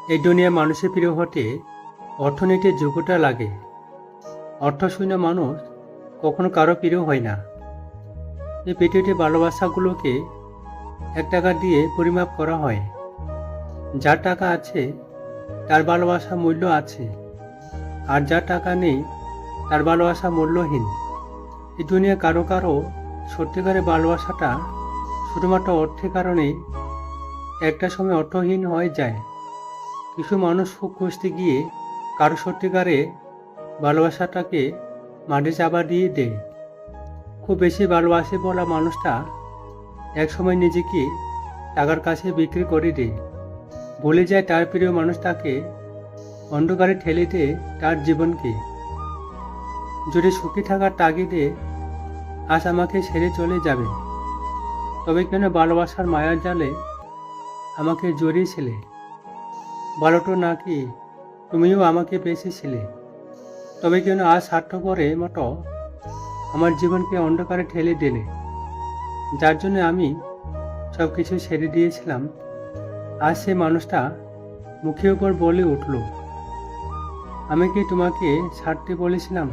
এই দুনিয়ায় মানুষের প্রিয় হতে অর্থনীতির যোগ্যতা লাগে। অর্থশূন্য মানুষ কখনো কারো প্রিয় হয় না। এই পৃথিবীতে ভালোবাসাগুলোকে 1 টাকা দিয়ে পরিমাপ করা হয়। যার টাকা আছে তার ভালোবাসা মূল্য আছে, আর যার টাকা নেই তার ভালোবাসা মূল্যহীন। এই দুনিয়া কারো কারো সত্যিকারের ভালোবাসাটা শুধুমাত্র অর্থের কারণে একটা সময় অর্থহীন হয়ে যায়। কিছু মানুষ সুখ খুঁজতে গিয়ে কারো সত্যিকারে ভালোবাসাটাকে মাটি চাপা দিয়ে দেয়। খুব বেশি ভালোবাসে বলা মানুষটা একসময় নিজেকে টাকার কাছে বিক্রি করে দেয়। ভুলে যায় তার প্রিয় মানুষটাকে অন্ধকারে ঠেলে দেয় তার জীবনকে। যদি সুখী থাকার তাগিদে আজ আমাকে ছেড়ে চলে যাবে, তবে কেন ভালোবাসার মায়ার জালে আমাকে জড়িয়েছিলে? ভালোটো নাকি তুমিও আমাকে বেঁচেছিলে, তবে কেন আজ স্বার্থপরের মতো আমার জীবনকে অন্ধকারে ঠেলে দিলে? যার জন্য আমি সব কিছু ছেড়ে দিয়েছিলাম, আজ সে মানুষটা মুখের উপর বলে উঠল, আমি কি তোমাকে ছাড়তে বলেছিলাম?